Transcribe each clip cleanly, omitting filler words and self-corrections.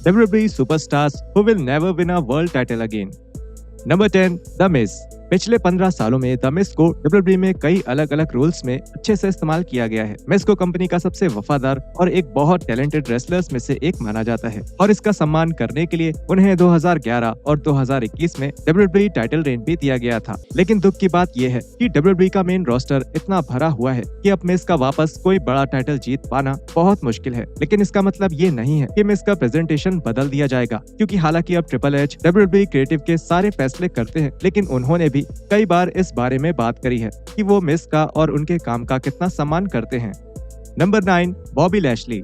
WWE superstars who will never win a world title again. Number 10 the Miz. पिछले 15 सालों में the Miz को WWE में कई अलग अलग रोल्स में अच्छे से इस्तेमाल किया गया है। मिज को कंपनी का सबसे वफादार और एक बहुत टैलेंटेड रेसलर्स में से एक माना जाता है और इसका सम्मान करने के लिए उन्हें 2011 और 2021 में WWE टाइटल रेन भी दिया गया था। लेकिन दुख की बात यह है कि WWE का मेन रोस्टर इतना भरा हुआ है कि अब मिज का वापस कोई बड़ा टाइटल जीत पाना बहुत मुश्किल है। लेकिन इसका मतलब ये नहीं है कि मिज का प्रेजेंटेशन बदल दिया जाएगा, क्योंकि हालांकि अब ट्रिपल एच WWE क्रिएटिव के सारे फैसले करते हैं, लेकिन उन्होंने भी कई बार इस बारे में बात करी है कि वो मिज का और उनके काम का कितना सम्मान करते हैं। Number 9 Bobby Lashley.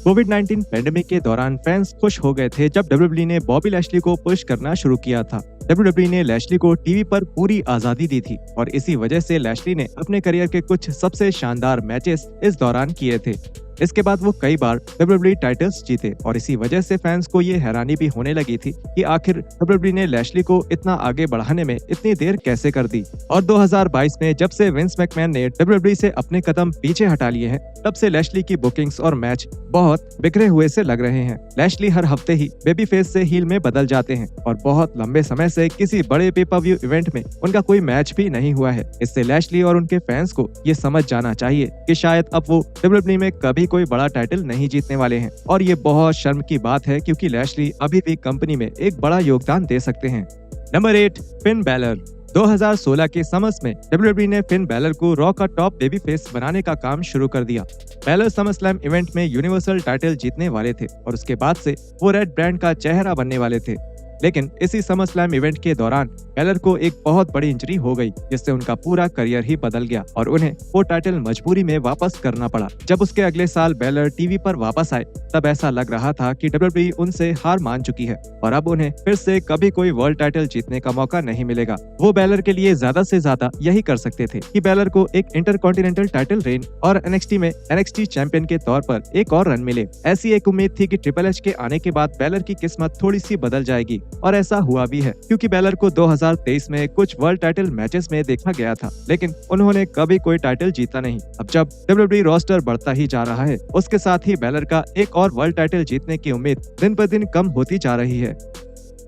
कोविड-19 पेंडेमिक के दौरान फैंस खुश हो गए थे जब WWE ने बॉबी लैशली को पुश करना शुरू किया था। WWE ने लैशली को टीवी पर पूरी आजादी दी थी और इसी वजह से लैशली ने अपने करियर के कुछ सबसे शानदार मैचेस इस दौरान किए थे। इसके बाद वो कई बार WWE टाइटल्स जीते और इसी वजह से फैंस को ये हैरानी भी होने लगी थी कि आखिर WWE ने लैशली को इतना आगे बढ़ाने में इतनी देर कैसे कर दी। और 2022 में जब से विंस मैकमैन ने WWE से अपने कदम पीछे हटा लिए हैं, तब से लैशली की बुकिंग्स और मैच बहुत बिखरे हुए से लग रहे हैं। लैशली हर हफ्ते ही बेबी फेस से हील में बदल जाते हैं और बहुत लंबे समय से किसी बड़े पे-पर-व्यू इवेंट में उनका कोई मैच भी नहीं हुआ है। इससे लैशली और उनके फैंस को ये समझ जाना चाहिए कि शायद अब वो WWE में कभी कोई बड़ा टाइटल नहीं जीतने वाले हैं और ये बहुत शर्म की बात है, क्योंकि लैशली अभी भी कंपनी में एक बड़ा योगदान दे सकते हैं। Number 8 Finn Balor. 2016 के समर्स में WWE ने फिन बैलर को रॉ का टॉप बेबी फेस बनाने का काम शुरू कर दिया। बैलर समरस्लैम इवेंट में यूनिवर्सल टाइटल जीतने वाले थे और उसके बाद से वो रेड ब्रांड का चेहरा बनने वाले थे। लेकिन इसी समरस्लैम इवेंट के दौरान बैलर को एक बहुत बड़ी इंजरी हो गई, जिससे उनका पूरा करियर ही बदल गया और उन्हें वो टाइटल मजबूरी में वापस करना पड़ा। जब उसके अगले साल बैलर टीवी पर वापस आए, तब ऐसा लग रहा था कि WWE उनसे हार मान चुकी है और अब उन्हें फिर से कभी कोई वर्ल्ड टाइटल जीतने का मौका नहीं मिलेगा। वो बैलर के लिए ज्यादा से ज्यादा यही कर सकते थे कि बैलर को एक इंटरकॉन्टिनेंटल टाइटल रेन और NXT में NXT चैंपियन के तौर पर एक और रन मिले। ऐसी एक उम्मीद थी कि ट्रिपल एच के आने के बाद बैलर की किस्मत थोड़ी सी बदल जाएगी और ऐसा हुआ भी है, क्योंकि बैलर को 2023 में कुछ वर्ल्ड टाइटल मैचेस में देखा गया था, लेकिन उन्होंने कभी कोई टाइटल जीता नहीं। अब जब WWE रोस्टर बढ़ता ही जा रहा है, उसके साथ ही बैलर का एक और वर्ल्ड टाइटल जीतने की उम्मीद दिन पर दिन कम होती जा रही है।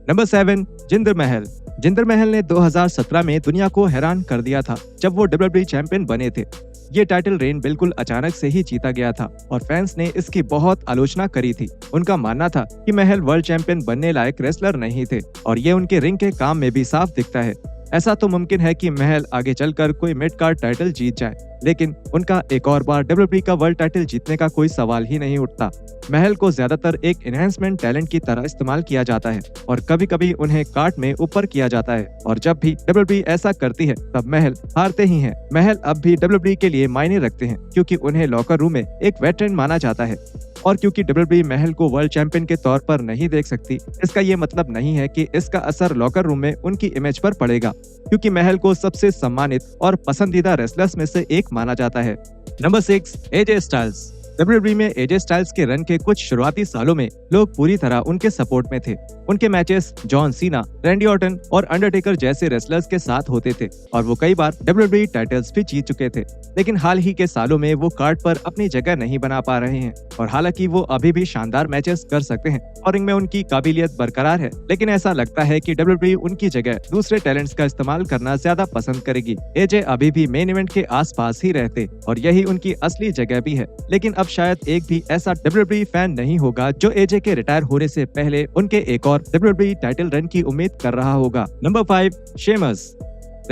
नंबर 7 जिंदर महल। जिंदर महल ने 2017 में दुनिया को हैरान कर दिया था जब वो WWE चैंपियन बने थे। ये टाइटल रेन बिल्कुल अचानक से ही जीता गया था और फैंस ने इसकी बहुत आलोचना करी थी। उनका मानना था कि महल वर्ल्ड चैंपियन बनने लायक रेसलर नहीं थे और ये उनके रिंग के काम में भी साफ दिखता है। ऐसा तो मुमकिन है कि महल आगे चलकर कोई मिड कार्ड टाइटल जीत जाए, लेकिन उनका एक और बार WWE का वर्ल्ड टाइटल जीतने का कोई सवाल ही नहीं उठता। महल को ज्यादातर एक एनहांसमेंट टैलेंट की तरह इस्तेमाल किया जाता है और कभी कभी उन्हें कार्ड में ऊपर किया जाता है, और जब भी WWE ऐसा करती है तब महल हारते ही हैं। महल अब भी WWE के लिए मायने रखते हैं, क्योंकि उन्हें लॉकर रूम में एक वेटरन माना जाता है। और क्योंकि WWE महल को वर्ल्ड चैंपियन के तौर पर नहीं देख सकती, इसका ये मतलब नहीं है कि इसका असर लॉकर रूम में उनकी इमेज पर पड़ेगा, क्योंकि महल को सबसे सम्मानित और पसंदीदा रेसलर्स में से एक माना जाता है। Number 6 AJ styles. WWE में AJ स्टाइल्स के रन के कुछ शुरुआती सालों में लोग पूरी तरह उनके सपोर्ट में थे। उनके matches John Cena, Randy Orton और अंडरटेकर जैसे रेसलर्स के साथ होते थे और वो कई बार WWE टाइटल्स भी जीत चुके थे। लेकिन हाल ही के सालों में वो कार्ड पर अपनी जगह नहीं बना पा रहे हैं और हालांकि वो अभी भी शानदार मैचेस कर सकते हैं और रिंग में उनकी काबिलियत बरकरार है, लेकिन ऐसा लगता है कि WWE उनकी जगह दूसरे टैलेंट्स का इस्तेमाल करना ज्यादा पसंद करेगी। AJ अभी भी मेन इवेंट के आसपास ही रहते और यही उनकी असली जगह भी है, लेकिन अब शायद एक भी ऐसा WWE फैन नहीं होगा जो AJ के रिटायर होने से पहले उनके एक और WWE टाइटल रन की उम्मीद कर रहा होगा। Number 5 Sheamus.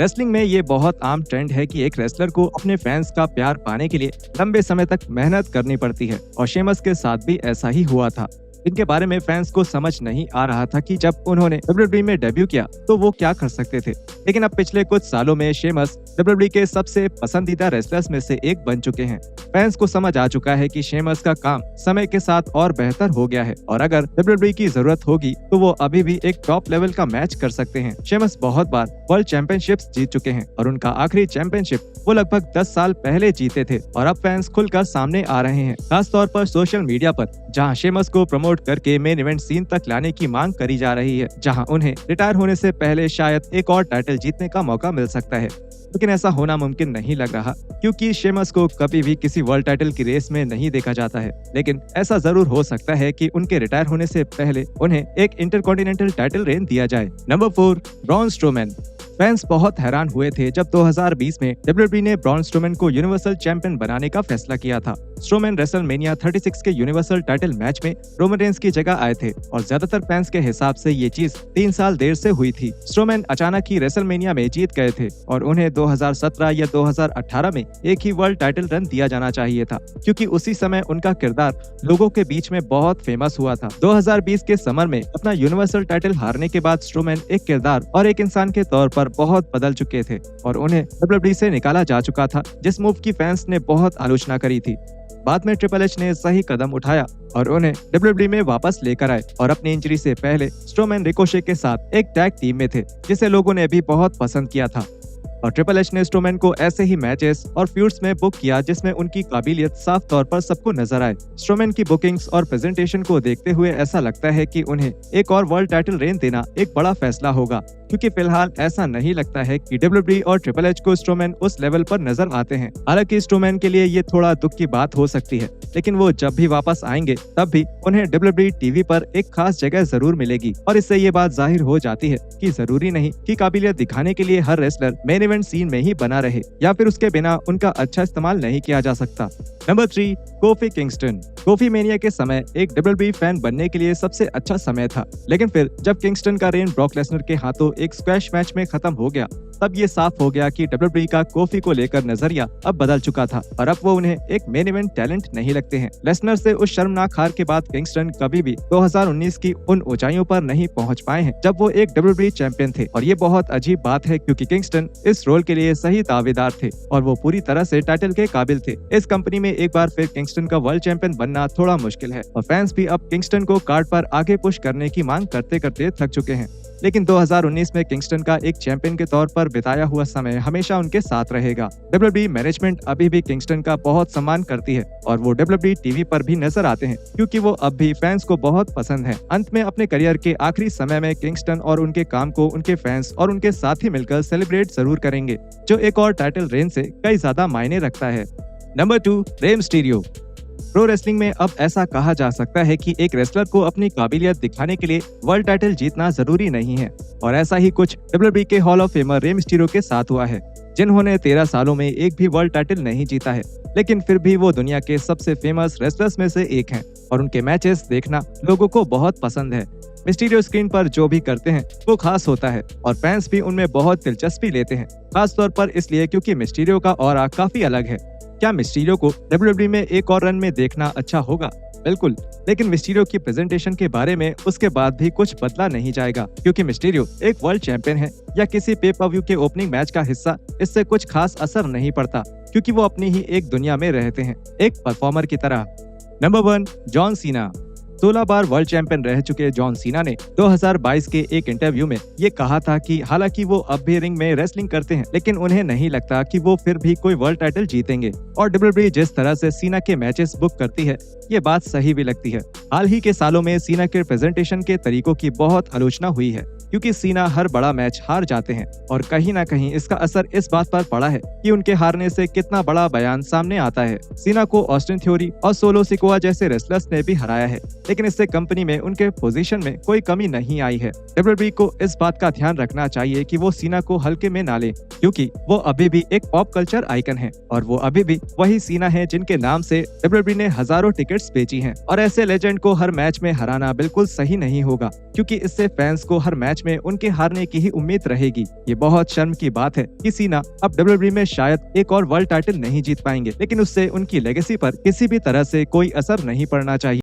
रेसलिंग में ये बहुत आम ट्रेंड है कि एक रेसलर को अपने फैंस का प्यार पाने के लिए लंबे समय तक मेहनत करनी पड़ती है और शेमस के साथ भी ऐसा ही हुआ था। इनके बारे में फैंस को समझ नहीं आ रहा था कि जब उन्होंने WWE में डेब्यू किया तो वो क्या कर सकते थे, लेकिन अब पिछले कुछ सालों में शेमस WWE के सबसे पसंदीदा रेसलर्स में से एक बन चुके हैं। फैंस को समझ आ चुका है कि शेमस का काम समय के साथ और बेहतर हो गया है और अगर WWE की जरूरत होगी तो वो अभी भी एक टॉप लेवल का मैच कर सकते हैं। शेमस बहुत बार वर्ल्ड चैंपियनशिप्स जीत चुके हैं और उनका आखिरी चैंपियनशिप वो लगभग 10 साल पहले जीते थे और अब फैंस खुलकर सामने आ रहे हैं, खास तौर पर सोशल मीडिया पर, जहाँ शेमस को प्रमोट प्रमोट करके मेन इवेंट सीन तक लाने की मांग करी जा रही है, जहां उन्हें रिटायर होने से पहले शायद एक और टाइटल जीतने का मौका मिल सकता है। लेकिन ऐसा होना मुमकिन नहीं लग रहा, क्योंकि शेमस को कभी भी किसी वर्ल्ड टाइटल की रेस में नहीं देखा जाता है। लेकिन ऐसा जरूर हो सकता है कि उनके रिटायर होने से पहले उन्हें एक इंटरकॉन्टिनेंटल टाइटल रेन दिया जाए। Number 4, Braun Strowman. फैंस बहुत हैरान हुए थे जब 2020 में डब्ल्यूडब्ल्यूई ने ब्रॉन स्ट्रोमैन को यूनिवर्सल चैंपियन बनाने का फैसला किया था। स्ट्रोमैन रेसलमेनिया 36 के यूनिवर्सल टाइटल मैच में रोमन रेंस की जगह आए थे और ज्यादातर फैंस के हिसाब से ये चीज 3 साल देर से हुई थी। स्ट्रोमैन अचानक ही रेसलमेनिया में जीत गए थे और उन्हें 2017 या 2018 में एक ही वर्ल्ड टाइटल रन दिया जाना चाहिए था, क्योंकि उसी समय उनका किरदार लोगों के बीच में बहुत फेमस हुआ था। 2020 के समर में अपना यूनिवर्सल टाइटल हारने के बाद स्ट्रोमैन एक किरदार और एक इंसान के तौर पर बहुत बदल चुके थे और उन्हें डब्ल्यूडब्ल्यूई से निकाला जा चुका था, जिस मूव की फैंस ने बहुत आलोचना करी थी। बाद में ट्रिपल एच ने सही कदम उठाया और उन्हें डब्ल्यूडब्ल्यूई में वापस लेकर आए और अपनी इंजरी से पहले स्ट्रोमैन रिकोशे के साथ एक टैग टीम में थे, जिसे लोगों ने भी बहुत पसंद किया था। और ट्रिपल एच ने स्ट्रोमैन को ऐसे ही मैचेस और फ्यूड्स में बुक किया जिसमें उनकी काबिलियत साफ तौर पर सबको नजर आए। स्ट्रोमैन की बुकिंग्स और प्रेजेंटेशन को देखते हुए ऐसा लगता है कि उन्हें एक और वर्ल्ड टाइटल रेन देना एक बड़ा फैसला होगा, क्योंकि फिलहाल ऐसा नहीं लगता है कि डब्ल्यूडब्ल्यूई और ट्रिपल एच को स्ट्रोमैन उस लेवल पर नजर आते हैं। हालांकि स्ट्रोमैन के लिए ये थोड़ा दुख की बात हो सकती है, लेकिन वो जब भी वापस आएंगे तब भी उन्हें डब्ल्यूडब्ल्यूई टीवी पर एक खास जगह जरूर मिलेगी और इससे ये बात जाहिर हो जाती है कि जरूरी नहीं कि काबिलियत दिखाने के लिए हर रेसलर मेन इवेंट सीन में ही बना रहे या फिर उसके बिना उनका अच्छा इस्तेमाल नहीं किया जा सकता। Number 3, coffee Kingston. Coffee mania के समय एक डब्ल्यूडब्ल्यूई फैन बनने के लिए सबसे अच्छा समय था, लेकिन फिर जब किंगस्टन का रेन ब्रॉक लेसनर के हाथों एक स्क्वैश मैच में खत्म हो गया, तब ये साफ हो गया कि डब्ल्यूडब्ल्यूई का कोफी को लेकर नजरिया अब बदल चुका था और अब वो उन्हें एक मेन इवेंट टैलेंट नहीं लगते हैं। लेसनर से उस शर्मनाक हार के बाद किंगस्टन कभी भी 2019 की उन ऊंचाइयों पर नहीं पहुंच पाए हैं जब वो एक डब्ल्यूडब्ल्यूई चैंपियन थे, और ये बहुत अजीब बात है क्योंकि किंगस्टन इस रोल के लिए सही दावेदार थे और वो पूरी तरह से टाइटल के काबिल थे। इस कंपनी में एक बार फिर किंगस्टन का वर्ल्ड चैंपियन बनना थोड़ा मुश्किल है और फैंस भी अब किंगस्टन को कार्ड पर आगे पुश करने की मांग करते करते थक चुके हैं। लेकिन 2019 में किंगस्टन का एक चैंपियन के तौर पर बिताया हुआ समय हमेशा उनके साथ रहेगा। डब्ल्यूडब्ल्यूई मैनेजमेंट अभी भी किंगस्टन का बहुत सम्मान करती है और वो डब्ल्यूडब्ल्यूई टीवी पर भी नजर आते हैं, क्योंकि वो अब भी फैंस को बहुत पसंद है। अंत में अपने करियर के आखिरी समय में किंगस्टन और उनके काम को उनके फैंस और उनके साथी मिलकर सेलिब्रेट जरूर करेंगे, जो एक और टाइटल रेन से कई ज्यादा मायने रखता है। Number 2, Rey Mysterio. Pro wrestling में अब ऐसा कहा जा सकता है कि एक रेसलर को अपनी काबिलियत दिखाने के लिए वर्ल्ड टाइटल जीतना जरूरी नहीं है, और ऐसा ही कुछ डब्ल्यूडब्ल्यूई के hall of famer Rey Mysterio के साथ हुआ है, जिन्होंने 13 सालों में एक भी वर्ल्ड टाइटल नहीं जीता है, लेकिन फिर भी वो दुनिया के सबसे फेमस रेसलर्स में से एक हैं और उनके मैचेस देखना लोगों को बहुत पसंद है। मिस्टीरियो स्क्रीन पर जो भी करते हैं वो खास होता है और फैंस भी उनमें बहुत दिलचस्पी लेते हैं, खास तौर पर इसलिए क्योंकि मिस्टीरियो का ऑरा काफी अलग है। क्या मिस्टीरियो को डब्ल्यूडब्ल्यूई में एक और रन में देखना अच्छा होगा? बिल्कुल, लेकिन मिस्टीरियो की प्रेजेंटेशन के बारे में उसके बाद भी कुछ बदला नहीं जाएगा, क्योंकि मिस्टीरियो एक वर्ल्ड चैंपियन है या किसी पे पर व्यू के ओपनिंग मैच का हिस्सा, इससे कुछ खास असर नहीं पड़ता, क्योंकि वो अपनी ही एक दुनिया में रहते हैं, एक परफॉर्मर की तरह। Number 1, John Cena. 16 बार वर्ल्ड चैंपियन रह चुके जॉन सीना ने 2022 के एक इंटरव्यू में ये कहा था कि हालांकि वो अब भी रिंग में रेसलिंग करते हैं, लेकिन उन्हें नहीं लगता कि वो फिर भी कोई वर्ल्ड टाइटल जीतेंगे। और डब्ल्यूडब्ल्यूई जिस तरह से सीना के मैचेस बुक करती है, ये बात सही भी लगती है। हाल ही के सालों में सीना के प्रेजेंटेशन के तरीकों की बहुत आलोचना हुई है, क्योंकि सीना हर बड़ा मैच हार जाते हैं और कहीं ना कहीं इसका असर इस बात पर पड़ा है कि उनके हारने से कितना बड़ा बयान सामने आता है। सीना को ऑस्टिन थ्योरी और सोलो सिकोआ जैसे रेसलर्स ने भी हराया है, लेकिन इससे कंपनी में उनके पोजीशन में कोई कमी नहीं आई है। डब्ल्यूडब्ल्यूई को इस बात का ध्यान रखना चाहिए कि वो सीना को हल्के में ना ले, क्योंकि वो अभी भी एक पॉप कल्चर आइकन है और वो अभी भी वही सीना है जिनके नाम से डब्ल्यूडब्ल्यूई ने हजारों टिकट्स बेची हैं। और ऐसे लेजेंड को हर मैच में हराना बिल्कुल सही नहीं होगा, क्योंकि इससे फैंस को हर मैच में उनके हारने की ही उम्मीद रहेगी। ये बहुत शर्म की बात है कि सीना अब डब्ल्यूडब्ल्यूई में शायद एक और वर्ल्ड टाइटल नहीं जीत पाएंगे, लेकिन उससे उनकी लेगेसी पर किसी भी तरह से कोई असर नहीं पड़ना चाहिए।